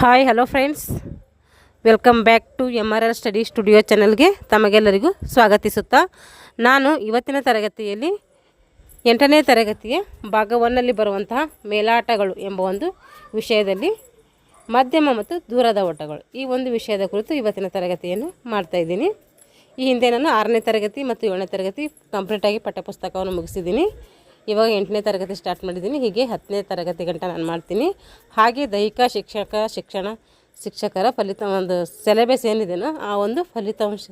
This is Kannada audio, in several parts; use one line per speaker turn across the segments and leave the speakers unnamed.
Hi hello friends, welcome back to MRL study studio ಚಾನಲ್ಗೆ ತಮಗೆಲ್ಲರಿಗೂ ಸ್ವಾಗತಿಸುತ್ತಾ ನಾನು ಇವತ್ತಿನ ತರಗತಿಯಲ್ಲಿ 8ನೇ ತರಗತಿಯ ಭಾಗ 1ನಲ್ಲಿ ಬರುವಂತಹ ಮೇಲಾಟಗಳು ಎಂಬ ಒಂದು ವಿಷಯದಲ್ಲಿ ಮಧ್ಯಮ ಮತ್ತು ದೂರದ ಓಟಗಳು ಈ ಒಂದು ವಿಷಯದ ಕುರಿತು ಇವತ್ತಿನ ತರಗತಿಯನ್ನು ಮಾಡ್ತಾಯಿದ್ದೀನಿ. ಈ ಹಿಂದೆ ನಾನು 6ನೇ ತರಗತಿ ಮತ್ತು 7ನೇ ತರಗತಿ ಕಂಪ್ಲೀಟಾಗಿ ಪಠ್ಯಪುಸ್ತಕವನ್ನು ಮುಗಿಸಿದ್ದೀನಿ. ಇವಾಗ 8ನೇ ತರಗತಿ ಸ್ಟಾರ್ಟ್ ಮಾಡಿದ್ದೀನಿ. ಹೀಗೆ 10ನೇ ತರಗತಿ ಗಂಟ ನಾನು ಮಾಡ್ತೀನಿ. ಹಾಗೆ ದೈಹಿಕ ಶಿಕ್ಷಕರ ಒಂದು ಸಿಲೆಬಸ್ ಏನಿದೆಯೋ ಆ ಒಂದು ಫಲಿತಾಂಶ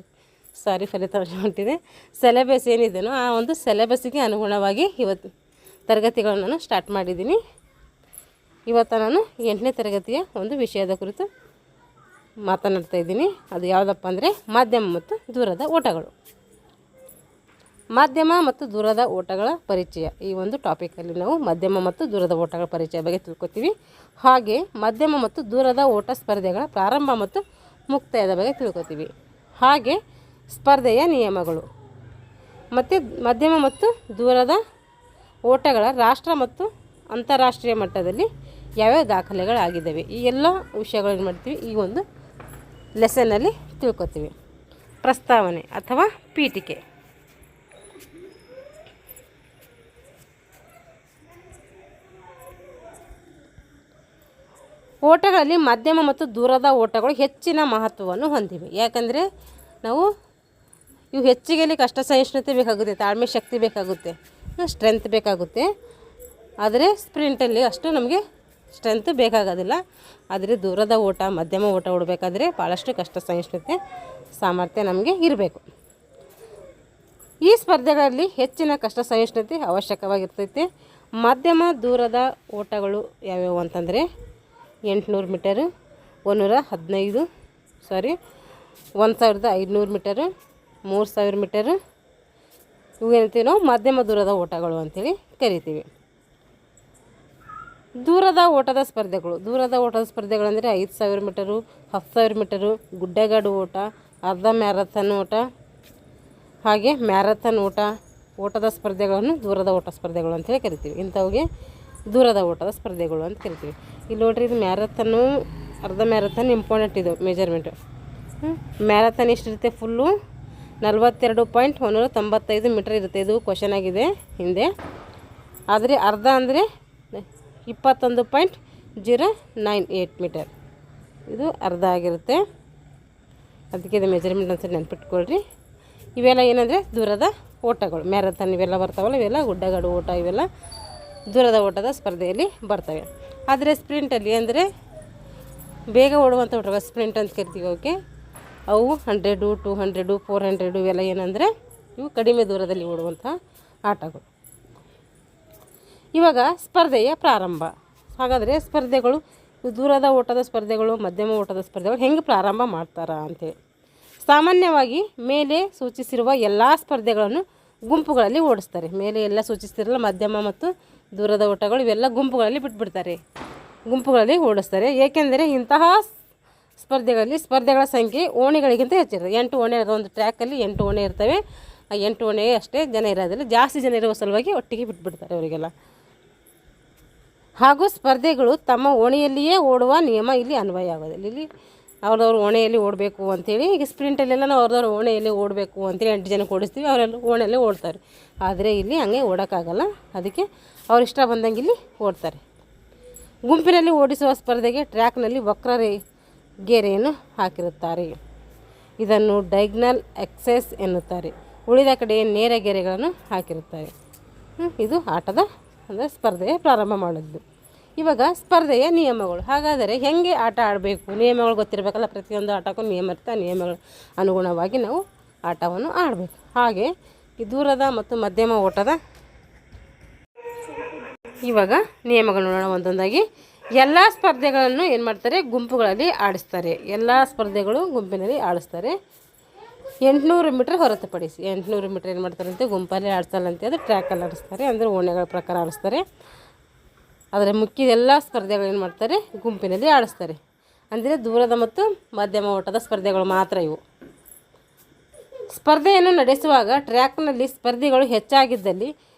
ಹೊಂಟಿದೆ. ಸಿಲೆಬಸ್ ಏನಿದೆಯೋ ಆ ಒಂದು ಸಿಲೆಬಸ್ಸಿಗೆ ಅನುಗುಣವಾಗಿ ಇವತ್ತು ತರಗತಿಗಳನ್ನು ನಾನು ಸ್ಟಾರ್ಟ್ ಮಾಡಿದ್ದೀನಿ. ಇವತ್ತು ನಾನು 8ನೇ ತರಗತಿಯ ಒಂದು ವಿಷಯದ ಕುರಿತು ಮಾತನಾಡ್ತಾ ಇದ್ದೀನಿ. ಅದು ಯಾವುದಪ್ಪ ಅಂದರೆ ಮಾಧ್ಯಮ ಮತ್ತು ದೂರದ ಓಟಗಳು. ಮಾಧ್ಯಮ ಮತ್ತು ದೂರದ ಓಟಗಳ ಪರಿಚಯ, ಈ ಒಂದು ಟಾಪಿಕಲ್ಲಿ ನಾವು ಮಧ್ಯಮ ಮತ್ತು ದೂರದ ಓಟಗಳ ಪರಿಚಯ ಬಗ್ಗೆ ತಿಳ್ಕೊತೀವಿ. ಹಾಗೆ ಮಧ್ಯಮ ಮತ್ತು ದೂರದ ಓಟ ಸ್ಪರ್ಧೆಗಳ ಪ್ರಾರಂಭ ಮತ್ತು ಮುಕ್ತಾಯದ ಬಗ್ಗೆ ತಿಳ್ಕೊತೀವಿ. ಹಾಗೆ ಸ್ಪರ್ಧೆಯ ನಿಯಮಗಳು ಮತ್ತು ಮಧ್ಯಮ ಮತ್ತು ದೂರದ ಓಟಗಳ ರಾಷ್ಟ್ರ ಮತ್ತು ಅಂತಾರಾಷ್ಟ್ರೀಯ ಮಟ್ಟದಲ್ಲಿ ಯಾವ್ಯಾವ ದಾಖಲೆಗಳಾಗಿದ್ದಾವೆ, ಈ ಎಲ್ಲ ವಿಷಯಗಳನ್ನು ಮಾಡ್ತೀವಿ ಈ ಒಂದು ಲೆಸನ್ನಲ್ಲಿ ತಿಳ್ಕೊತೀವಿ. ಪ್ರಸ್ತಾವನೆ ಅಥವಾ ಪೀಠಿಕೆ. ಓಟಗಳಲ್ಲಿ ಮಧ್ಯಮ ಮತ್ತು ದೂರದ ಓಟಗಳು ಹೆಚ್ಚಿನ ಮಹತ್ವವನ್ನು ಹೊಂದಿವೆ. ಯಾಕಂದರೆ ಇವು ಹೆಚ್ಚಿಗೆ ಕಷ್ಟ ಸಹಿಷ್ಣುತೆ ಬೇಕಾಗುತ್ತೆ, ತಾಳ್ಮೆ ಶಕ್ತಿ ಬೇಕಾಗುತ್ತೆ, ಸ್ಟ್ರೆಂತ್ ಬೇಕಾಗುತ್ತೆ. ಆದರೆ ಸ್ಪ್ರಿಂಟಲ್ಲಿ ಅಷ್ಟು ನಮಗೆ ಸ್ಟ್ರೆಂತ್ ಬೇಕಾಗೋದಿಲ್ಲ. ಆದರೆ ದೂರದ ಓಟ, ಮಧ್ಯಮ ಓಟ ಓಡಬೇಕಾದ್ರೆ ಭಾಳಷ್ಟು ಕಷ್ಟ ಸಹಿಷ್ಣುತೆ ಸಾಮರ್ಥ್ಯ ನಮಗೆ ಇರಬೇಕು. ಈ ಸ್ಪರ್ಧೆಗಳಲ್ಲಿ ಹೆಚ್ಚಿನ ಕಷ್ಟ ಸಹಿಷ್ಣುತೆ ಅವಶ್ಯಕವಾಗಿರ್ತೈತೆ. ಮಧ್ಯಮ ದೂರದ ಓಟಗಳು ಯಾವ್ಯಾವು ಅಂತಂದರೆ 800 ಮೀಟರು, 1500 ಮೀಟರು, 3000 ಮೀಟರು, ಇವೇನಂತೀವಿ ನಾವು ಮಧ್ಯಮ ದೂರದ ಓಟಗಳು ಅಂಥೇಳಿ ಕರಿತೀವಿ. ದೂರದ ಓಟದ ಸ್ಪರ್ಧೆಗಳಂದರೆ 5000 ಮೀಟರು, 10000 ಮೀಟರು, ಗುಡ್ಡಗಾಡು ಓಟ, ಅರ್ಧ ಮ್ಯಾರಥಾನ್ ಓಟ, ಹಾಗೆ ಮ್ಯಾರಥಾನ್ ಓಟದ ಸ್ಪರ್ಧೆಗಳನ್ನು ದೂರದ ಓಟ ಸ್ಪರ್ಧೆಗಳು ಅಂಥೇಳಿ ಕರಿತೀವಿ. ಇಂಥವಿಗೆ ದೂರದ ಓಟದ ಸ್ಪರ್ಧೆಗಳು ಅಂತ ಕರಿತೀವಿ. ಇಲ್ಲಿ ನೋಡ್ರಿ, ಇದು ಮ್ಯಾರಥಾನು, ಅರ್ಧ ಮ್ಯಾರಥಾನ್ ಇಂಪಾರ್ಟೆಂಟ್. ಇದು ಮೆಜರ್ಮೆಂಟು. ಮ್ಯಾರಥಾನ್ ಎಷ್ಟಿರುತ್ತೆ? ಫುಲ್ಲು 42.195 ಮೀಟರ್ ಇರುತ್ತೆ. ಇದು ಕ್ವಶನ್ ಆಗಿದೆ ಹಿಂದೆ. ಆದರೆ ಅರ್ಧ ಅಂದರೆ 21.098 ಮೀಟರ್, ಇದು ಅರ್ಧ ಆಗಿರುತ್ತೆ. ಅದಕ್ಕೆ ಇದು ಮೆಜರ್ಮೆಂಟ್ ಅನ್ಸರಿ ನೆನ್ಪಿಟ್ಕೊಳ್ರಿ. ಇವೆಲ್ಲ ಏನಂದರೆ ದೂರದ ಓಟಗಳು. ಮ್ಯಾರಥಾನ್ ಇವೆಲ್ಲ ಬರ್ತಾವಲ್ಲ, ಇವೆಲ್ಲ ಗುಡ್ಡಗಾಡು ಓಟ, ಇವೆಲ್ಲ ದೂರದ ಓಟದ ಸ್ಪರ್ಧೆಯಲ್ಲಿ ಬರ್ತವೆ. ಆದರೆ ಸ್ಪ್ರಿಂಟಲ್ಲಿ ಅಂದರೆ ಬೇಗ ಓಡುವಂಥ ಓಟಗಳು ಸ್ಪ್ರಿಂಟ್ ಅಂತ ಕರಿತೀವಿ. ಅವಕ್ಕೆ ಅವು 100, 200, 400 ಇವೆಲ್ಲ ಏನಂದರೆ ಇವು ಕಡಿಮೆ ದೂರದಲ್ಲಿ ಓಡುವಂಥ ಆಟಗಳು. ಇವಾಗ ಸ್ಪರ್ಧೆಯ ಪ್ರಾರಂಭ. ಹಾಗಾದರೆ ಸ್ಪರ್ಧೆಗಳು, ದೂರದ ಓಟದ ಸ್ಪರ್ಧೆಗಳು, ಮಧ್ಯಮ ಓಟದ ಸ್ಪರ್ಧೆಗಳು ಹೆಂಗೆ ಪ್ರಾರಂಭ ಮಾಡ್ತಾರಾ ಅಂತೇಳಿ. ಸಾಮಾನ್ಯವಾಗಿ ಮೇಲೆ ಸೂಚಿಸಿರುವ ಎಲ್ಲ ಸ್ಪರ್ಧೆಗಳನ್ನು ಗುಂಪುಗಳಲ್ಲಿ ಓಡಿಸ್ತಾರೆ. ಮೇಲೆ ಎಲ್ಲ ಸೂಚಿಸ್ತಿರಲ್ಲ, ಮಧ್ಯಮ ಮತ್ತು ದೂರದ ಓಟಗಳು ಇವೆಲ್ಲ ಗುಂಪುಗಳಲ್ಲಿ ಗುಂಪುಗಳಲ್ಲಿ ಓಡಿಸ್ತಾರೆ. ಏಕೆಂದರೆ ಇಂತಹ ಸ್ಪರ್ಧೆಗಳ ಸಂಖ್ಯೆ ಓಣಿಗಳಿಗಿಂತ ಹೆಚ್ಚಿರುತ್ತೆ. 8 ಓಣಿ ಇರೋ ಒಂದು ಟ್ರ್ಯಾಕಲ್ಲಿ 8 ಓಣಿ ಇರ್ತವೆ. ಆ 8 ಓಣಿ ಅಷ್ಟೇ ಜನ ಇರೋದಿಲ್ಲ, ಜಾಸ್ತಿ ಜನ ಇರುವ ಸಲುವಾಗಿ ಒಟ್ಟಿಗೆ ಬಿಟ್ಬಿಡ್ತಾರೆ ಅವರಿಗೆಲ್ಲ. ಹಾಗೂ ಸ್ಪರ್ಧೆಗಳು ತಮ್ಮ ಓಣಿಯಲ್ಲಿಯೇ ಓಡುವ ನಿಯಮ ಇಲ್ಲಿ ಅನ್ವಯ ಆಗೋದಿಲ್ಲ. ಇಲ್ಲಿ ಅವ್ರವ್ರ ಓಣೆಯಲ್ಲಿ ಓಡಬೇಕು ಅಂಥೇಳಿ, ಈಗ ಸ್ಪ್ರಿಂಟಲ್ಲೆಲ್ಲ ನಾವು ಅವ್ರವ್ರ ಓಣೆಯಲ್ಲಿ ಓಡಬೇಕು ಅಂತೇಳಿ 8 ಜನಕ್ಕೆ ಓಡಿಸ್ತೀವಿ, ಅವರೆಲ್ಲ ಓಣೆಯಲ್ಲೇ ಓಡ್ತಾರೆ. ಆದರೆ ಇಲ್ಲಿ ಹಂಗೆ ಓಡೋಕ್ಕಾಗಲ್ಲ, ಅದಕ್ಕೆ ಅವ್ರಿಷ್ಟ ಬಂದಂಗೆ ಇಲ್ಲಿ ಓಡ್ತಾರೆ. ಗುಂಪಿನಲ್ಲಿ ಓಡಿಸುವ ಸ್ಪರ್ಧೆಗೆ ಟ್ರ್ಯಾಕ್ನಲ್ಲಿ ವಕ್ರ ಗೆರೆಯನ್ನು ಹಾಕಿರುತ್ತಾರೆ. ಇದನ್ನು ಡೈಗ್ನಲ್ ಎಕ್ಸೆಸ್ ಎನ್ನುತ್ತಾರೆ. ಉಳಿದ ಕಡೆ ನೇರ ಗೆರೆಗಳನ್ನು ಹಾಕಿರುತ್ತಾರೆ. ಇದು ಆಟದ ಅಂದರೆ ಸ್ಪರ್ಧೆಯ ಪ್ರಾರಂಭ ಮಾಡೋದು. ಇವಾಗ ಸ್ಪರ್ಧೆಯ ನಿಯಮಗಳು. ಹಾಗಾದರೆ ಹೇಗೆ ಆಟ ಆಡಬೇಕು, ನಿಯಮಗಳು ಗೊತ್ತಿರಬೇಕಲ್ಲ. ಪ್ರತಿಯೊಂದು ಆಟಕ್ಕೂ ನಿಯಮ ಇರುತ್ತೆ. ನಿಯಮಗಳ ಅನುಗುಣವಾಗಿ ನಾವು ಆಟವನ್ನು ಆಡಬೇಕು. ಹಾಗೆ ಈ ದೂರದ ಮತ್ತು ಮಧ್ಯಮ ಓಟದ ಇವಾಗ ನಿಯಮಗಳು ನೋಡೋಣ ಒಂದೊಂದಾಗಿ. ಎಲ್ಲ ಸ್ಪರ್ಧೆಗಳನ್ನು ಏನು ಮಾಡ್ತಾರೆ? ಗುಂಪುಗಳಲ್ಲಿ ಆಡಿಸ್ತಾರೆ. ಎಲ್ಲ ಸ್ಪರ್ಧೆಗಳು ಗುಂಪಿನಲ್ಲಿ ಆಡಿಸ್ತಾರೆ. 800 ಮೀಟರ್ ಹೊರತುಪಡಿಸಿ 800 ಮೀಟರ್ ಏನು ಮಾಡ್ತಾರಂತೆ? ಗುಂಪಲ್ಲಿ ಆಡಿಸಲ್ಲಂತೆ, ಅದು ಟ್ರ್ಯಾಕಲ್ಲಿ ಆಡಿಸ್ತಾರೆ, ಅಂದರೆ ಓಣೆಗಳ ಪ್ರಕಾರ ಆಡಿಸ್ತಾರೆ. ಆದರೆ ಮುಖ್ಯ ಎಲ್ಲ ಸ್ಪರ್ಧೆಗಳು ಏನು ಮಾಡ್ತಾರೆ? ಗುಂಪಿನಲ್ಲಿ ಆಡಿಸ್ತಾರೆ. ಅಂದರೆ ದೂರದ ಮತ್ತು ಮಧ್ಯಮ ಓಟದ ಸ್ಪರ್ಧೆಗಳು ಮಾತ್ರ ಇವು. ಸ್ಪರ್ಧೆಯನ್ನು ನಡೆಸುವಾಗ ಟ್ರ್ಯಾಕ್ನಲ್ಲಿ ಸ್ಪರ್ಧಿಗಳು ಹೆಚ್ಚಾಗಿದ್ದಲ್ಲಿ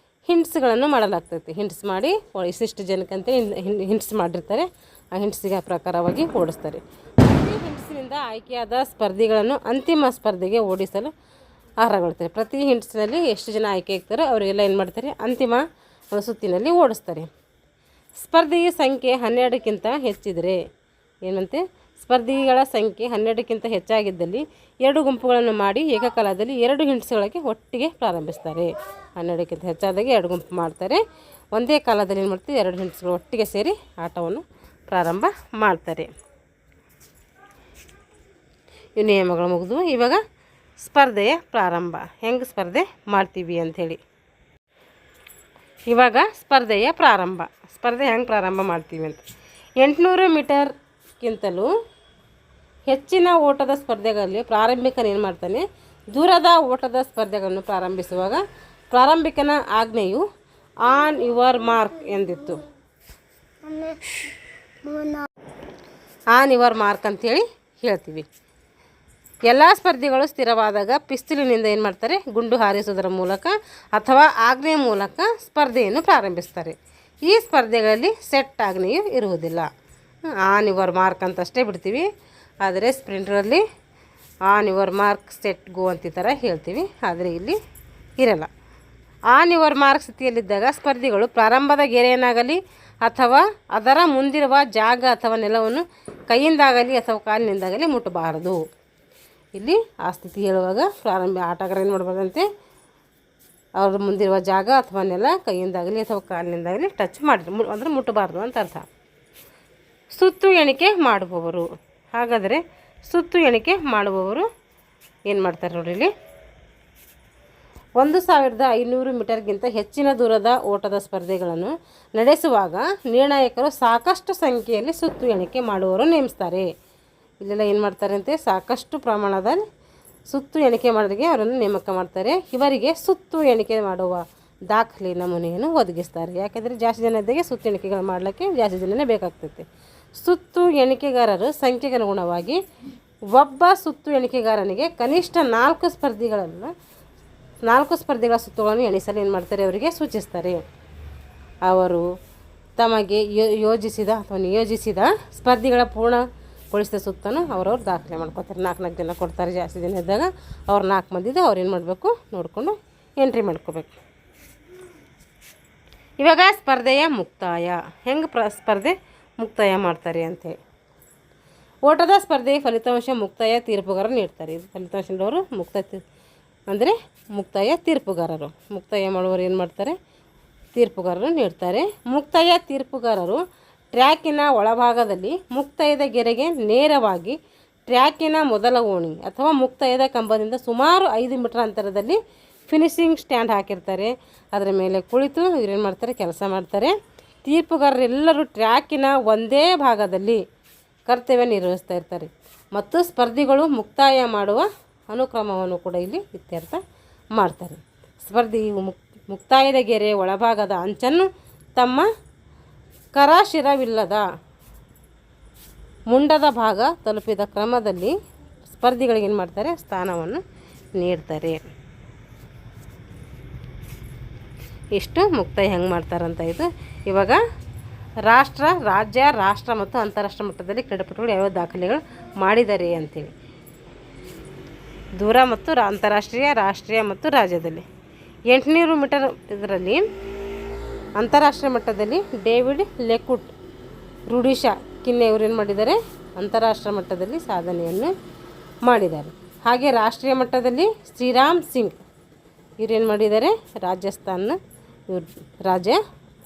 ಹಿಂಟ್ಸ್ಗಳನ್ನು ಮಾಡಲಾಗ್ತೈತೆ. ಹಿಂಟ್ಸ್ ಮಾಡಿ ಇಷ್ಟಿಷ್ಟು ಜನಕ್ಕಂತ ಹಿಂಟ್ಸ್ ಮಾಡಿರ್ತಾರೆ. ಆ ಹಿಂಡ್ಸಿಗೆ ಪ್ರಕಾರವಾಗಿ ಓಡಿಸ್ತಾರೆ. ಪ್ರತಿ ಹಿಂಡ್ಸಿನಿಂದ ಆಯ್ಕೆಯಾದ ಸ್ಪರ್ಧಿಗಳನ್ನು ಅಂತಿಮ ಸ್ಪರ್ಧೆಗೆ ಓಡಿಸಲು ಅರ್ಹಗೊಳ್ತಾರೆ. ಪ್ರತಿ ಹಿಂಡ್ಸಿನಲ್ಲಿ ಎಷ್ಟು ಜನ ಆಯ್ಕೆ ಆಗ್ತಾರೋ ಅವರಿಗೆಲ್ಲ ಏನು ಮಾಡ್ತಾರೆ, ಅಂತಿಮ ಒಂದು ಸುತ್ತಿನಲ್ಲಿ ಓಡಿಸ್ತಾರೆ. ಸ್ಪರ್ಧೆಯ ಸಂಖ್ಯೆ 12ಕ್ಕಿಂತ ಹೆಚ್ಚಿದರೆ ಏನಂತೆ, ಸ್ಪರ್ಧಿಗಳ ಸಂಖ್ಯೆ 12ಕ್ಕಿಂತ ಹೆಚ್ಚಾಗಿದ್ದಲ್ಲಿ 2 ಗುಂಪುಗಳನ್ನು ಮಾಡಿ ಏಕಕಾಲದಲ್ಲಿ 2 ಹಿಂಡ್ಸ್ಗಳಿಗೆ ಒಟ್ಟಿಗೆ ಪ್ರಾರಂಭಿಸ್ತಾರೆ. 12ಕ್ಕಿಂತ ಹೆಚ್ಚಾದಾಗ 2 ಗುಂಪು ಮಾಡ್ತಾರೆ. ಒಂದೇ ಕಾಲದಲ್ಲಿ ಏನು ಮಾಡ್ತೀವಿ, 2 ಹಿಂಡ್ಸ್ಗಳು ಒಟ್ಟಿಗೆ ಸೇರಿ ಆಟವನ್ನು ಪ್ರಾರಂಭ ಮಾಡ್ತಾರೆ. ಈ ನಿಯಮಗಳು ಮುಗಿದು ಇವಾಗ ಸ್ಪರ್ಧೆಯ ಪ್ರಾರಂಭ ಹೆಂಗೆ ಸ್ಪರ್ಧೆ ಮಾಡ್ತೀವಿ ಅಂಥೇಳಿ. ಇವಾಗ ಸ್ಪರ್ಧೆಯ ಪ್ರಾರಂಭ, ಸ್ಪರ್ಧೆ ಹೆಂಗೆ ಪ್ರಾರಂಭ ಮಾಡ್ತೀವಿ ಅಂತ. 800 ಮೀಟರ್ಗಿಂತಲೂ ಹೆಚ್ಚಿನ ಓಟದ ಸ್ಪರ್ಧೆಗಳಲ್ಲಿ ಪ್ರಾರಂಭಿಕನ ಏನು ಮಾಡ್ತಾನೆ, ದೂರದ ಓಟದ ಸ್ಪರ್ಧೆಗಳನ್ನು ಪ್ರಾರಂಭಿಸುವಾಗ ಪ್ರಾರಂಭಿಕನ ಆಜ್ಞೆಯು ಆನ್ ಯುವರ್ ಮಾರ್ಕ್ ಎಂದಿತ್ತು. ಆನ್ ಯುವರ್ ಮಾರ್ಕ್ ಅಂಥೇಳಿ ಹೇಳ್ತೀವಿ. ಎಲ್ಲ ಸ್ಪರ್ಧಿಗಳು ಸ್ಥಿರವಾದಾಗ ಪಿಸ್ತೂಲಿನಿಂದ ಏನು ಮಾಡ್ತಾರೆ, ಗುಂಡು ಹಾರಿಸುವುದರ ಮೂಲಕ ಅಥವಾ ಆಜ್ಞೆಯ ಮೂಲಕ ಸ್ಪರ್ಧೆಯನ್ನು ಪ್ರಾರಂಭಿಸ್ತಾರೆ. ಈ ಸ್ಪರ್ಧೆಗಳಲ್ಲಿ ಸೆಟ್ ಆಜ್ಞೆಯು ಇರುವುದಿಲ್ಲ. ಆನ್ ಯುವರ್ ಮಾರ್ಕ್ ಅಂತಷ್ಟೇ ಬಿಡ್ತೀವಿ. ಆದರೆ ಸ್ಪ್ರಿಂಟ್ರಲ್ಲಿ on your mark set go ಅಂತ ಈ ಥರ ಹೇಳ್ತೀವಿ, ಆದರೆ ಇಲ್ಲಿ ಇರಲ್ಲ. ಆನ್ ಯುವರ್ ಮಾರ್ಕ್ ಸ್ಥಿತಿಯಲ್ಲಿದ್ದಾಗ ಸ್ಪರ್ಧಿಗಳು ಪ್ರಾರಂಭದ ಗೆರೆಯನ್ನಾಗಲಿ ಅಥವಾ ಅದರ ಮುಂದಿರುವ ಜಾಗ ಅಥವಾ ನೆಲವನ್ನು ಕೈಯಿಂದಾಗಲಿ ಅಥವಾ ಕಾಲಿನಿಂದಾಗಲಿ ಮುಟ್ಟಬಾರದು. ಇಲ್ಲಿ ಆ ಸ್ಥಿತಿ ಹೇಳುವಾಗ ಆಟಗಾರ ಏನು ಮಾಡಬಾರ್ದಂತೆ, ಅವ್ರ ಮುಂದಿರುವ ಜಾಗ ಅಥವಾ ನೆಲ ಕೈಯಿಂದಾಗಲಿ ಅಥವಾ ಕಾಲಿನಿಂದಾಗಲಿ ಟಚ್ ಅಂದರೆ ಮುಟ್ಟಬಾರ್ದು ಅಂತ ಅರ್ಥ. ಸುತ್ತು ಎಣಿಕೆ ಮಾಡುವವರು, ಹಾಗಾದರೆ ಸುತ್ತು ಎಣಿಕೆ ಮಾಡುವವರು ಏನು ಮಾಡ್ತಾರೆ ನೋಡ್ರಿ ಇಲ್ಲಿ. 1500 ಮೀಟರ್ಗಿಂತ ಹೆಚ್ಚಿನ ದೂರದ ಓಟದ ಸ್ಪರ್ಧೆಗಳನ್ನು ನಡೆಸುವಾಗ ನಿರ್ಣಾಯಕರು ಸಾಕಷ್ಟು ಸಂಖ್ಯೆಯಲ್ಲಿ ಸುತ್ತು ಎಣಿಕೆ ಮಾಡುವವರು ನೇಮಿಸ್ತಾರೆ. ಇಲ್ಲೆಲ್ಲ ಏನು ಮಾಡ್ತಾರೆ ಅಂತೆ, ಸಾಕಷ್ಟು ಪ್ರಮಾಣದ ಸುತ್ತು ಎಣಿಕೆ ಮಾಡೋರಿಗೆ ಅವರನ್ನು ನೇಮಕ ಮಾಡ್ತಾರೆ. ಇವರಿಗೆ ಸುತ್ತು ಎಣಿಕೆ ಮಾಡುವ ದಾಖಲೆ ನಮೂನೆಯನ್ನು ಒದಗಿಸ್ತಾರೆ. ಯಾಕೆಂದರೆ ಜಾಸ್ತಿ ಜನ ಇದ್ದಾಗೆ ಸುತ್ತು ಎಣಿಕೆಗಳು ಮಾಡಲಿಕ್ಕೆ ಜಾಸ್ತಿ ಜನನೇ ಬೇಕಾಗ್ತೈತೆ. ಸುತ್ತು ಎಣಿಕೆಗಾರರು ಸಂಖ್ಯೆಗೆ ಅನುಗುಣವಾಗಿ ಒಬ್ಬ ಸುತ್ತು ಎಣಿಕೆಗಾರನಿಗೆ ಕನಿಷ್ಠ 4 ಸ್ಪರ್ಧಿಗಳ ಸುತ್ತುಗಳನ್ನು ಎಣಿಸಲು ಏನು ಮಾಡ್ತಾರೆ, ಅವರಿಗೆ ಸೂಚಿಸ್ತಾರೆ. ಅವರು ತಮಗೆ ಯೋಜಿಸಿದ ಅಥವಾ ನಿಯೋಜಿಸಿದ ಸ್ಪರ್ಧಿಗಳ ಪೂರ್ಣಗೊಳಿಸಿದ ಸುತ್ತನ್ನು ಅವರವ್ರು ದಾಖಲೆ ಮಾಡ್ಕೊತಾರೆ. 4 ಜನ ಕೊಡ್ತಾರೆ. ಜಾಸ್ತಿ ಜನ ಇದ್ದಾಗ ಅವ್ರು 4 ಮಂದಿದ್ದು ಅವ್ರು ಏನು ಮಾಡಬೇಕು, ನೋಡಿಕೊಂಡು ಎಂಟ್ರಿ ಮಾಡ್ಕೋಬೇಕು. ಇವಾಗ ಸ್ಪರ್ಧೆಯ ಮುಕ್ತಾಯ ಹೆಂಗೆ ಸ್ಪರ್ಧೆ ಮುಕ್ತಾಯ ಮಾಡ್ತಾರೆ ಅಂಥೇಳಿ. ಓಟದ ಸ್ಪರ್ಧೆಯ ಫಲಿತಾಂಶ ಮುಕ್ತಾಯ ತೀರ್ಪುಗಾರರು ನೀಡ್ತಾರೆ. ಇದು ಫಲಿತಾಂಶದವರು ಮುಕ್ತಾಯ ತೀರ್ಪುಗಾರರು. ಮುಕ್ತಾಯ ಮಾಡುವವರು ಏನು ಮಾಡ್ತಾರೆ, ತೀರ್ಪುಗಾರರು ನೀಡ್ತಾರೆ. ಮುಕ್ತಾಯ ತೀರ್ಪುಗಾರರು ಟ್ರ್ಯಾಕಿನ ಒಳಭಾಗದಲ್ಲಿ ಮುಕ್ತಾಯದ ಗೆರೆಗೆ ನೇರವಾಗಿ ಟ್ರ್ಯಾಕಿನ ಮೊದಲ ಓಣಿ ಅಥವಾ ಮುಕ್ತಾಯದ ಕಂಬದಿಂದ ಸುಮಾರು 5 ಮೀಟರ್ ಅಂತರದಲ್ಲಿ ಫಿನಿಶಿಂಗ್ ಸ್ಟ್ಯಾಂಡ್ ಹಾಕಿರ್ತಾರೆ. ಅದರ ಮೇಲೆ ಕುಳಿತು ಇವರೇನು ಮಾಡ್ತಾರೆ, ಕೆಲಸ ಮಾಡ್ತಾರೆ. ತೀರ್ಪುಗಾರರೆಲ್ಲರೂ ಟ್ರ್ಯಾಕಿನ ಒಂದೇ ಭಾಗದಲ್ಲಿ ಕರ್ತವ್ಯ ನಿರ್ವಹಿಸ್ತಾ ಇರ್ತಾರೆ ಮತ್ತು ಸ್ಪರ್ಧಿಗಳು ಮುಕ್ತಾಯ ಮಾಡುವ ಅನುಕ್ರಮವನ್ನು ಕೂಡ ಇಲ್ಲಿ ಇತ್ಯರ್ಥ ಮಾಡ್ತಾರೆ. ಸ್ಪರ್ಧಿಯು ಮುಕ್ತಾಯದ ಗೆರೆ ಒಳಭಾಗದ ಅಂಚನ್ನು ತಮ್ಮ ಕರಾಶಿರವಿಲ್ಲದ ಮುಂಡದ ಭಾಗ ತಲುಪಿದ ಕ್ರಮದಲ್ಲಿ ಸ್ಪರ್ಧಿಗಳಿಗೆ ಏನು ಮಾಡ್ತಾರೆ, ಸ್ಥಾನವನ್ನು ನೀಡ್ತಾರೆ. ಇಷ್ಟು ಮುಕ್ತಾಯ ಹೆಂಗೆ ಮಾಡ್ತಾರಂತ ಇದು. ಇವಾಗ ರಾಜ್ಯ, ರಾಷ್ಟ್ರ ಮತ್ತು ಅಂತಾರಾಷ್ಟ್ರ ಮಟ್ಟದಲ್ಲಿ ಕ್ರೀಡಾಪಟುಗಳು ಯಾವ್ಯಾವ ದಾಖಲೆಗಳು ಮಾಡಿದ್ದಾರೆ ಅಂತೇಳಿ. ದೂರ ಮತ್ತು ಅಂತಾರಾಷ್ಟ್ರೀಯ, ರಾಷ್ಟ್ರೀಯ ಮತ್ತು ರಾಜ್ಯದಲ್ಲಿ 800 ಮೀಟರ್ ಇದರಲ್ಲಿ ಅಂತಾರಾಷ್ಟ್ರೀಯ ಮಟ್ಟದಲ್ಲಿ ಡೇವಿಡ್ ಲೆಕುಟ್, ರುಡಿಶಾ ಕಿನ್ನೆ ಇವರು ಏನು ಮಾಡಿದ್ದಾರೆ, ಅಂತಾರಾಷ್ಟ್ರೀಯ ಮಟ್ಟದಲ್ಲಿ ಸಾಧನೆಯನ್ನು ಮಾಡಿದ್ದಾರೆ. ಹಾಗೆ ರಾಷ್ಟ್ರೀಯ ಮಟ್ಟದಲ್ಲಿ ಶ್ರೀರಾಮ್ ಸಿಂಗ್ ಇವರೇನು ಮಾಡಿದ್ದಾರೆ, ರಾಜಸ್ಥಾನ ರಾಜ್ಯ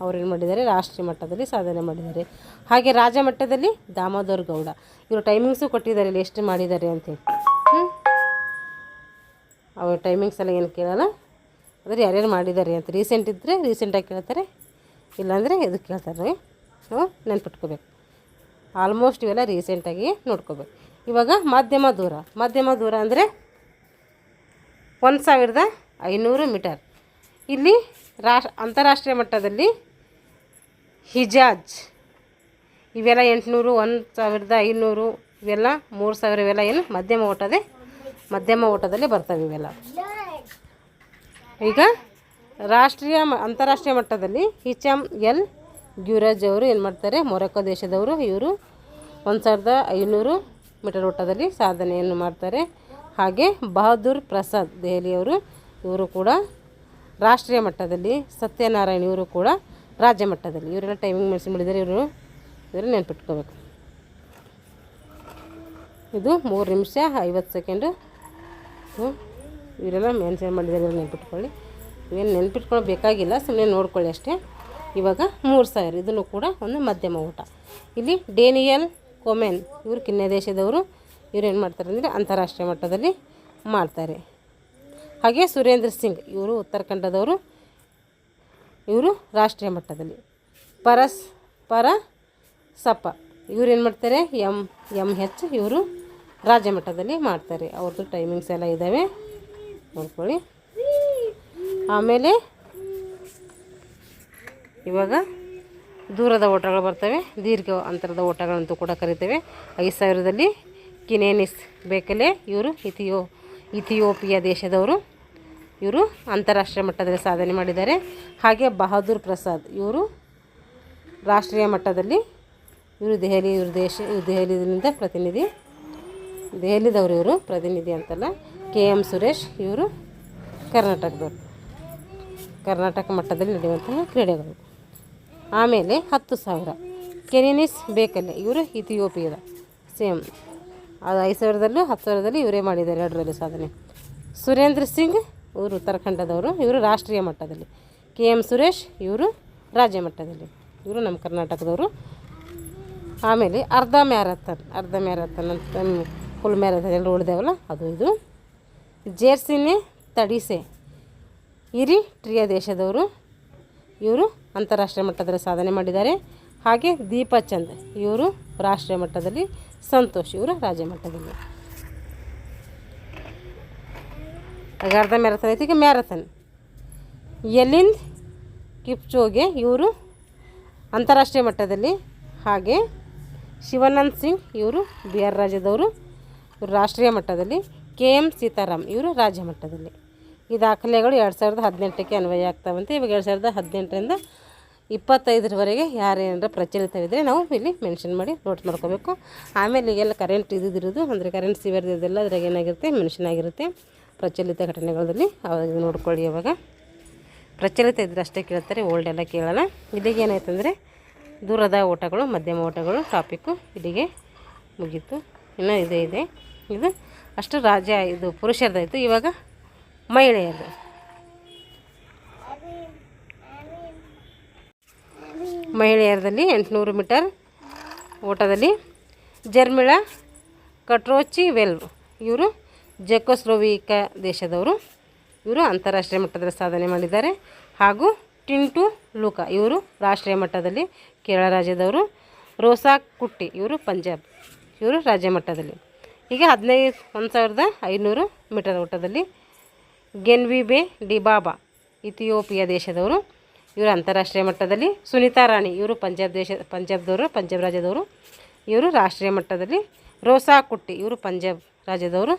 ಅವ್ರೇನು ಮಾಡಿದ್ದಾರೆ, ರಾಷ್ಟ್ರೀಯ ಮಟ್ಟದಲ್ಲಿ ಸಾಧನೆ ಮಾಡಿದ್ದಾರೆ. ಹಾಗೆ ರಾಜ್ಯ ಮಟ್ಟದಲ್ಲಿ ದಾಮೋದರ್ ಗೌಡ ಇವರು ಟೈಮಿಂಗ್ಸು ಕೊಟ್ಟಿದ್ದಾರೆ ಇಲ್ಲಿ ಎಷ್ಟು ಮಾಡಿದ್ದಾರೆ ಅಂತೇಳಿ. ಅವ್ರ ಟೈಮಿಂಗ್ಸ್ ಎಲ್ಲ ಏನು ಕೇಳಲ್ಲ, ಆದರೆ ಯಾರ್ಯಾರು ಮಾಡಿದ್ದಾರೆ ಅಂತ ರೀಸೆಂಟ್ ಇದ್ದರೆ ರೀಸೆಂಟಾಗಿ ಕೇಳ್ತಾರೆ, ಇಲ್ಲಾಂದರೆ ಇದಕ್ಕೆ ಕೇಳ್ತಾರೆ. ನಾವು ನೆನ್ಪಿಟ್ಕೋಬೇಕು. ಆಲ್ಮೋಸ್ಟ್ ಇವೆಲ್ಲ ರೀಸೆಂಟಾಗಿ ನೋಡ್ಕೋಬೇಕು. ಇವಾಗ ಮಧ್ಯಮ ದೂರ ಅಂದರೆ 1500 ಮೀಟರ್. ಇಲ್ಲಿ ಅಂತಾರಾಷ್ಟ್ರೀಯ ಮಟ್ಟದಲ್ಲಿ ಹಿಜಾಜ್ ಇವೆಲ್ಲ 800, 1500 ಇವೆಲ್ಲ 3000 ಇವೆಲ್ಲ ಏನು ಮಧ್ಯಮ ಓಟದಲ್ಲಿ ಬರ್ತವೆ ಇವೆಲ್ಲ. ಈಗ ಅಂತಾರಾಷ್ಟ್ರೀಯ ಮಟ್ಟದಲ್ಲಿ ಹಿಚಮ್ ಎಲ್ ಗ್ಯೂರಾಜ್ ಅವರು ಏನು ಮಾಡ್ತಾರೆ, ಮೊರೊಕ್ಕೊ ದೇಶದವರು. ಇವರು 1500 ಮೀಟರ್ ಓಟದಲ್ಲಿ ಸಾಧನೆಯನ್ನು ಮಾಡ್ತಾರೆ. ಹಾಗೆ ಬಹದ್ದೂರ್ ಪ್ರಸಾದ್ ದೆಹಲಿಯವರು, ಇವರು ಕೂಡ ರಾಷ್ಟ್ರೀಯ ಮಟ್ಟದಲ್ಲಿ. ಸತ್ಯನಾರಾಯಣ್ ಇವರು ಕೂಡ ರಾಜ್ಯ ಮಟ್ಟದಲ್ಲಿ. ಇವರೆಲ್ಲ ಟೈಮಿಂಗ್ ಮೆನ್ಷನ್ ಮಾಡಿದ್ದಾರೆ. ಇವರು ನೆನ್ಪಿಟ್ಕೋಬೇಕು. ಇದು 3 ನಿಮಿಷ 50 ಸೆಕೆಂಡು. ಇವರೆಲ್ಲ ಮೆನ್ಷನ್ ಮಾಡಿದ್ದಾರೆ, ಇವ್ರು ನೆನ್ಪಿಟ್ಕೊಳ್ಳಿ. ಇವೇನು ನೆನ್ಪಿಟ್ಕೊಳ್ಳೋ ಬೇಕಾಗಿಲ್ಲ, ಸುಮ್ಮನೆ ನೋಡ್ಕೊಳ್ಳಿ ಅಷ್ಟೇ. ಇವಾಗ 3000 ಇದನ್ನು ಕೂಡ ಒಂದು ಮಧ್ಯಮ ಊಟ. ಇಲ್ಲಿ ಡೇನಿಯಲ್ ಕೊಮೆನ್ ಇವರು ಕಿನ್ಯ ದೇಶದವರು. ಇವರು ಏನು ಮಾಡ್ತಾರೆ ಅಂದರೆ ಅಂತಾರಾಷ್ಟ್ರೀಯ ಮಟ್ಟದಲ್ಲಿ ಮಾಡ್ತಾರೆ. ಹಾಗೆ ಸುರೇಂದ್ರ ಸಿಂಗ್ ಇವರು ಉತ್ತರಾಖಂಡದವರು. ಇವರು ರಾಷ್ಟ್ರೀಯ ಮಟ್ಟದಲ್ಲಿ. ಪರಸಪ್ಪ ಇವರು ಏನು ಮಾಡ್ತಾರೆ, MH ಇವರು ರಾಜ್ಯ ಮಟ್ಟದಲ್ಲಿ ಮಾಡ್ತಾರೆ. ಅವ್ರದ್ದು ಟೈಮಿಂಗ್ಸ್ ಎಲ್ಲ ಇದ್ದಾವೆ, ನೋಡ್ಕೊಳ್ಳಿ. ಆಮೇಲೆ ಇವಾಗ ದೂರದ ಓಟಗಳು ಬರ್ತವೆ, ದೀರ್ಘ ಅಂತರದ ಓಟಗಳಂತೂ ಕೂಡ ಕರಿತೇವೆ. 5000ದಲ್ಲಿ ಕಿನೇನಿಸ್ ಬೇಕಲೆ ಇವರು ಇಥಿಯೋಪಿಯಾ ದೇಶದವರು. ಇವರು ಅಂತಾರಾಷ್ಟ್ರೀಯ ಮಟ್ಟದಲ್ಲಿ ಸಾಧನೆ ಮಾಡಿದ್ದಾರೆ. ಹಾಗೆ ಬಹದ್ದೂರ್ ಪ್ರಸಾದ್ ಇವರು ರಾಷ್ಟ್ರೀಯ ಮಟ್ಟದಲ್ಲಿ. ಇವರು ದೆಹಲಿಯಿಂದ ಪ್ರತಿನಿಧಿ, ದೆಹಲಿದವರು. ಇವರು ಪ್ರತಿನಿಧಿ ಅಂತಲ್ಲ. KM ಸುರೇಶ್ ಇವರು ಕರ್ನಾಟಕದವರು. ಕರ್ನಾಟಕ ಮಟ್ಟದಲ್ಲಿ ನಡೆಯುವಂತಹ ಕ್ರೀಡೆಗಳು. ಆಮೇಲೆ 10,000 ಕೆನಿನಿಸ್ ಬೇಕಲೆ ಇವರು ಇಥಿಯೋಪಿಯಾದ. ಸೇಮ್ ಅದು 5,000ದಲ್ಲೂ 10,000ದಲ್ಲಿ ಇವರೇ ಮಾಡಿದ್ದಾರೆ, ಎರಡರಲ್ಲಿ ಸಾಧನೆ. ಸುರೇಂದ್ರ ಸಿಂಗ್ ಇವರು ಉತ್ತರಾಖಂಡದವರು. ಇವರು ರಾಷ್ಟ್ರೀಯ ಮಟ್ಟದಲ್ಲಿ. KM ಸುರೇಶ್ ಇವರು ರಾಜ್ಯ ಮಟ್ಟದಲ್ಲಿ. ಇವರು ನಮ್ಮ ಕರ್ನಾಟಕದವರು. ಆಮೇಲೆ ಅರ್ಧ ಮ್ಯಾರಥಾನ್ ಅಂತ ಫುಲ್ ಮ್ಯಾರಥಾನ್ ಎಲ್ಲ ಉಳಿದೇವಲ್ಲ ಅದು. ಇದು ಜೇರ್ಸಿನೆ ತಡಿಸೆ ಇರಿಟ್ರಿಯಾ ದೇಶದವರು. ಇವರು ಅಂತಾರಾಷ್ಟ್ರೀಯ ಮಟ್ಟದಲ್ಲಿ ಸಾಧನೆ ಮಾಡಿದ್ದಾರೆ. ಹಾಗೆ ದೀಪಚಂದ್ ಇವರು ರಾಷ್ಟ್ರೀಯ ಮಟ್ಟದಲ್ಲಿ. ಸಂತೋಷ್ ಇವರು ರಾಜ್ಯ ಮಟ್ಟದಲ್ಲಿ. ಈಗ ಅರ್ಧ ಮ್ಯಾರಥಾನ್ ಐತಿ. ಈಗ ಮ್ಯಾರಥಾನ್ ಎಲಿಂದ್ ಕಿಪ್ಚೋಗೆ ಇವರು ಅಂತಾರಾಷ್ಟ್ರೀಯ ಮಟ್ಟದಲ್ಲಿ. ಹಾಗೆ ಶಿವಾನಂದ್ ಸಿಂಗ್ ಇವರು ಬಿಹಾರ್ ರಾಜ್ಯದವರು. ಇವರು ರಾಷ್ಟ್ರೀಯ ಮಟ್ಟದಲ್ಲಿ. KM ಸೀತಾರಾಮ್ ಇವರು ರಾಜ್ಯ ಮಟ್ಟದಲ್ಲಿ. ಈ ದಾಖಲೆಗಳು 2018ಕ್ಕೆ ಅನ್ವಯ ಆಗ್ತಾವಂತೆ. ಇವಾಗ 2018ರಿಂದ 25ರವರೆಗೆ ಯಾರೇನಾರ ಪ್ರಚಲಿತವಿದ್ದರೆ ನಾವು ಇಲ್ಲಿ ಮೆನ್ಷನ್ ಮಾಡಿ ನೋಟ್ ಮಾಡ್ಕೋಬೇಕು. ಆಮೇಲೆ ಈಗೆಲ್ಲ ಕರೆಂಟ್ ಇದ್ದಿರೋದು ಅಂದರೆ ಕರೆಂಟ್ ಸಿವಿಯರ್ದಿದೆಲ್ಲ ಅದ್ರಾಗ ಏನಾಗಿರುತ್ತೆ ಮೆನ್ಷನ್ ಆಗಿರುತ್ತೆ ಪ್ರಚಲಿತ ಘಟನೆಗಳಲ್ಲಿ. ಅವಾಗ ನೋಡ್ಕೊಳ್ಳಿ. ಅವಾಗ ಪ್ರಚಲಿತ ಇದ್ರೆ ಅಷ್ಟೇ ಕೇಳ್ತಾರೆ, ಓಲ್ಡ್ ಎಲ್ಲ ಕೇಳೋಲ್ಲ. ಇಲ್ಲಿಗೆ ಏನಾಯ್ತಂದರೆ ದೂರದ ಓಟಗಳು, ಮಧ್ಯಮ ಓಟಗಳು ಟಾಪಿಕ್ಕು ಇಲ್ಲಿಗೆ ಮುಗೀತು. ಇನ್ನೂ ಇದೆ. ಇದು ಅಷ್ಟು ಇದು ಪುರುಷರದಾಯಿತು. ಇವಾಗ ಮಹಿಳೆಯರು. ಮಹಿಳೆಯರದಲ್ಲಿ 800 ಮೀಟರ್ ಓಟದಲ್ಲಿ ಜರ್ಮಿಳಾ ಕಟ್ರೋಚಿವೆಲ್ವ್ ಇವರು ಜೆಕೋಸ್ಲೋವಿಕಾ ದೇಶದವರು. ಇವರು ಅಂತಾರಾಷ್ಟ್ರೀಯ ಮಟ್ಟದಲ್ಲಿ ಸಾಧನೆ ಮಾಡಿದ್ದಾರೆ. ಹಾಗೂ ಟಿಂಟು ಲೂಕಾ ಇವರು ರಾಷ್ಟ್ರೀಯ ಮಟ್ಟದಲ್ಲಿ ಕೇರಳ ರಾಜ್ಯದವರು. ರೋಸಾ ಕುಟ್ಟಿ ಇವರು ಪಂಜಾಬ್, ಇವರು ರಾಜ್ಯ ಮಟ್ಟದಲ್ಲಿ. ಈಗ 1500 ಮೀಟರ್ ಓಟದಲ್ಲಿ ಗೆನ್ವಿಬೆ ಡಿಬಾಬಾ ಇಥಿಯೋಪಿಯಾ ದೇಶದವರು. ಇವರು ಅಂತಾರಾಷ್ಟ್ರೀಯ ಮಟ್ಟದಲ್ಲಿ. ಸುನೀತಾ ರಾಣಿ ಇವರು ಪಂಜಾಬ್ ರಾಜ್ಯದವರು. ಇವರು ರಾಷ್ಟ್ರೀಯ ಮಟ್ಟದಲ್ಲಿ. ರೋಸಾ ಕುಟ್ಟಿ ಇವರು ಪಂಜಾಬ್ ರಾಜ್ಯದವರು.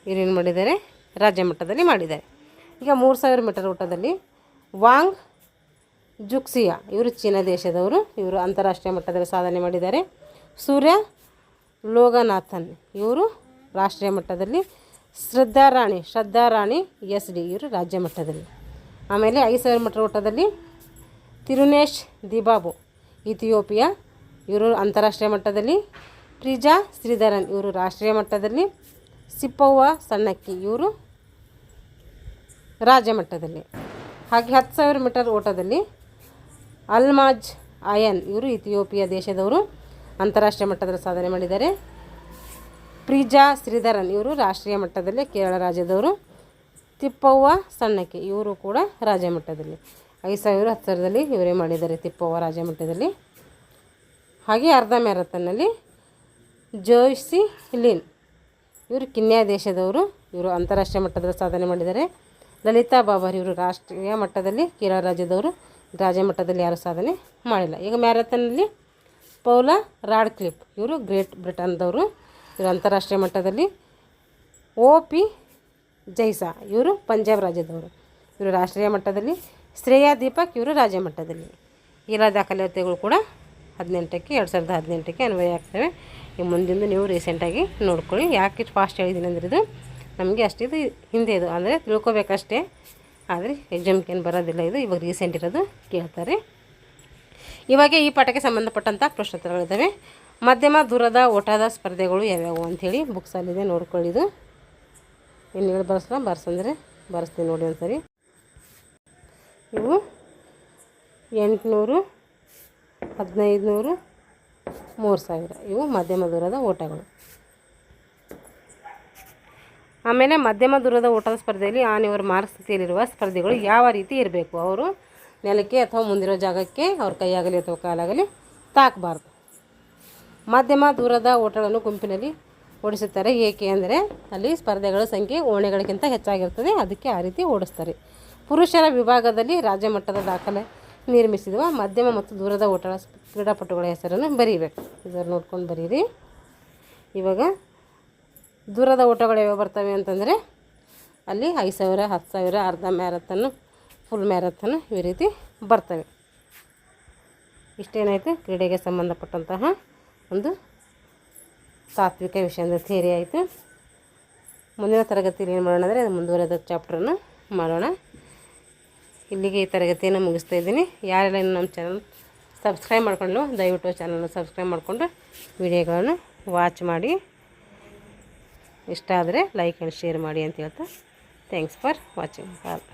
ಇವರೇನು ಮಾಡಿದ್ದಾರೆ, ರಾಜ್ಯ ಮಟ್ಟದಲ್ಲಿ ಮಾಡಿದ್ದಾರೆ. ಈಗ 3000 ಮೀಟರ್ ಓಟದಲ್ಲಿ ವಾಂಗ್ ಜುಕ್ಸಿಯಾ ಇವರು ಚೀನಾ ದೇಶದವರು. ಇವರು ಅಂತಾರಾಷ್ಟ್ರೀಯ ಮಟ್ಟದಲ್ಲಿ ಸಾಧನೆ ಮಾಡಿದ್ದಾರೆ. ಸೂರ್ಯ ಲೋಗನಾಥನ್ ಇವರು ರಾಷ್ಟ್ರೀಯ ಮಟ್ಟದಲ್ಲಿ. ಶ್ರದ್ಧಾ ರಾಣಿ SD ಇವರು ರಾಜ್ಯ ಮಟ್ಟದಲ್ಲಿ. ಆಮೇಲೆ 5000 ಮೀಟರ್ ಓಟದಲ್ಲಿ ತಿರುನೇಶ್ ದಿಬಾಬು ಇಥಿಯೋಪಿಯಾ ಇವರು ಅಂತಾರಾಷ್ಟ್ರೀಯ ಮಟ್ಟದಲ್ಲಿ. ಪ್ರಿಜಾ ಶ್ರೀಧರನ್ ಇವರು ರಾಷ್ಟ್ರೀಯ ಮಟ್ಟದಲ್ಲಿ. ಸಿಪ್ಪವ್ವ ಸಣ್ಣಕ್ಕಿ ಇವರು ರಾಜ್ಯ ಮಟ್ಟದಲ್ಲಿ. ಹಾಗೆ 10,000 ಮೀಟರ್ ಓಟದಲ್ಲಿ ಅಲ್ಮಾಜ್ ಅಯನ್ ಇವರು ಇಥಿಯೋಪಿಯಾ ದೇಶದವರು. ಅಂತಾರಾಷ್ಟ್ರೀಯ ಮಟ್ಟದಲ್ಲಿ ಸಾಧನೆ ಮಾಡಿದ್ದಾರೆ. ಪ್ರಿಜಾ ಶ್ರೀಧರನ್ ಇವರು ರಾಷ್ಟ್ರೀಯ ಮಟ್ಟದಲ್ಲಿ ಕೇರಳ ರಾಜ್ಯದವರು. ತಿಪ್ಪವ್ವ ಸಣ್ಣಕ್ಕಿ ಇವರು ಕೂಡ ರಾಜ್ಯ ಮಟ್ಟದಲ್ಲಿ. 5,000 10,000ದಲ್ಲಿ ಇವರೇ ಮಾಡಿದ್ದಾರೆ, ತಿಪ್ಪವ್ವ ರಾಜ್ಯ ಮಟ್ಟದಲ್ಲಿ. ಹಾಗೆ ಅರ್ಧ ಮ್ಯಾರಥಾನ್ನಲ್ಲಿ ಜೋಯ್ಸಿ ಲಿನ್ ಇವರು ಕಿನ್ಯಾ ದೇಶದವರು. ಇವರು ಅಂತಾರಾಷ್ಟ್ರೀಯ ಮಟ್ಟದಲ್ಲಿ ಸಾಧನೆ ಮಾಡಿದ್ದಾರೆ. ಲಲಿತಾ ಬಾಬರ್ ಇವರು ರಾಷ್ಟ್ರೀಯ ಮಟ್ಟದಲ್ಲಿ ಕೇರಳ ರಾಜ್ಯದವರು. ರಾಜ್ಯ ಮಟ್ಟದಲ್ಲಿ ಯಾರೂ ಸಾಧನೆ ಮಾಡಿಲ್ಲ. ಈಗ ಮ್ಯಾರಥಾನ್ನಲ್ಲಿ ಪೌಲಾ ರಾಡ್ಕ್ಲಿಫ್ ಇವರು ಗ್ರೇಟ್ ಬ್ರಿಟನ್ದವರು. ಇವರು ಅಂತಾರಾಷ್ಟ್ರೀಯ ಮಟ್ಟದಲ್ಲಿ. OP ಜೈಸಾ ಇವರು ಪಂಜಾಬ್ ರಾಜ್ಯದವರು. ಇವರು ರಾಷ್ಟ್ರೀಯ ಮಟ್ಟದಲ್ಲಿ. ಶ್ರೇಯಾ ದೀಪಕ್ ಇವರು ರಾಜ್ಯ ಮಟ್ಟದಲ್ಲಿ. ಎಲ್ಲ ದಾಖಲಾತಿಗಳು ಕೂಡ 18ಕ್ಕೆ 2018ಕ್ಕೆ ಅನ್ವಯ ಆಗ್ತವೆ. ಈ ಮುಂದಿಂದು ನೀವು ರೀಸೆಂಟಾಗಿ ನೋಡ್ಕೊಳ್ಳಿ. ಯಾಕೆ ಇಷ್ಟು ಫಾಸ್ಟ್ ಹೇಳಿದ್ದೀನಿ ಅಂದರೆ ಇದು ನಮಗೆ ಅಷ್ಟಿದು ಹಿಂದೆ ಇದು ಅಂದರೆ ತಿಳ್ಕೊಬೇಕಷ್ಟೇ, ಆದರೆ ಎಕ್ಸಾಮ್ಗೇನು ಬರೋದಿಲ್ಲ. ಇದು ಇವಾಗ ರೀಸೆಂಟ್ ಇರೋದು ಕೇಳ್ತಾರೆ. ಇವಾಗ ಈ ಪಾಠಕ್ಕೆ ಸಂಬಂಧಪಟ್ಟಂಥ ಪ್ರಶ್ನೋತ್ತರಗಳಿದ್ದಾವೆ. ಮಧ್ಯಮ ದೂರದ ಓಟದ ಸ್ಪರ್ಧೆಗಳು ಯಾವ್ಯಾವು ಅಂಥೇಳಿ ಬುಕ್ಸಲ್ಲಿದೆ, ನೋಡ್ಕೊಳ್ಳಿದು. ಏನು ಹೇಳಿ ಬರ್ಸಂದರೆ ಬರ್ಸ್ತೀನಿ ನೋಡಿ ಒಂದ್ಸರಿ. ಇವು 800, 1500, 3000 ಇವು ಮಧ್ಯಮ ದೂರದ ಓಟಗಳು. ಆಮೇಲೆ ಮಧ್ಯಮ ದೂರದ ಓಟದ ಸ್ಪರ್ಧೆಯಲ್ಲಿ ಆನೆಯವರ ಮಾರ್ಗ ಸ್ಥಿತಿಯಲ್ಲಿರುವ ಸ್ಪರ್ಧಿಗಳು ಯಾವ ರೀತಿ ಇರಬೇಕು? ಅವರು ನೆಲಕ್ಕೆ ಅಥವಾ ಮುಂದಿರೋ ಜಾಗಕ್ಕೆ ಅವ್ರ ಕೈಯಾಗಲಿ ಅಥವಾ ಕಾಲಾಗಲಿ ತಾಕಬಾರ್ದು. ಮಧ್ಯಮ ದೂರದ ಓಟಗಳನ್ನು ಗುಂಪಿನಲ್ಲಿ ಓಡಿಸುತ್ತಾರೆ. ಏಕೆ ಅಂದರೆ ಅಲ್ಲಿ ಸ್ಪರ್ಧೆಗಳ ಸಂಖ್ಯೆ ಓಣೆಗಳಿಗಿಂತ ಹೆಚ್ಚಾಗಿರ್ತದೆ, ಅದಕ್ಕೆ ಆ ರೀತಿ ಓಡಿಸ್ತಾರೆ. ಪುರುಷರ ವಿಭಾಗದಲ್ಲಿ ರಾಜ್ಯ ಮಟ್ಟದ ದಾಖಲೆ ನಿರ್ಮಿಸಿರುವ ಮಧ್ಯಮ ಮತ್ತು ದೂರದ ಓಟದ ಕ್ರೀಡಾಪಟುಗಳ ಹೆಸರನ್ನು ಬರೀಬೇಕು. ಇದನ್ನು ನೋಡ್ಕೊಂಡು ಬರೀರಿ. ಇವಾಗ ದೂರದ ಓಟಗಳು ಯಾವ್ಯಾವ ಬರ್ತವೆ ಅಂತಂದರೆ ಅಲ್ಲಿ 5000, 10,000, ಅರ್ಧ ಮ್ಯಾರಥನ್ನು, ಫುಲ್ ಮ್ಯಾರಥನ್ ಈ ರೀತಿ ಬರ್ತವೆ. ಇಷ್ಟೇನಾಯಿತು ಕ್ರೀಡೆಗೆ ಸಂಬಂಧಪಟ್ಟಂತಹ ಒಂದು ತಾತ್ವಿಕ ವಿಷಯ ಅಂದರೆ ಥಿಯರಿ ಆಯಿತು. ಮುಂದಿನ ತರಗತಿಯಲ್ಲಿ ಏನು ಮಾಡೋಣ ಅಂದರೆ ಮುಂದುವರೆದ ಚಾಪ್ಟ್ರನ್ನು ಮಾಡೋಣ. ಇಲ್ಲಿಗೆ ಈ ತರಗತಿಯನ್ನು ಮುಗಿಸ್ತಾ ಇದ್ದೀನಿ. ಯಾರೆಲ್ಲ ಇನ್ನು ನಮ್ಮ ಚಾನಲ್ ಸಬ್ಸ್ಕ್ರೈಬ್ ಮಾಡ್ಕೊಂಡು ದಯವಿಟ್ಟು ಚಾನಲ್ನ ಸಬ್ಸ್ಕ್ರೈಬ್ ಮಾಡಿಕೊಂಡು ವಿಡಿಯೋಗಳನ್ನು ವಾಚ್ ಮಾಡಿ. ಇಷ್ಟ ಆದರೆ ಲೈಕ್ ಆ್ಯಂಡ್ ಶೇರ್ ಮಾಡಿ ಅಂತ ಹೇಳ್ತಾ ಥ್ಯಾಂಕ್ಸ್ ಫಾರ್ ವಾಚಿಂಗ್ ಆಲ್.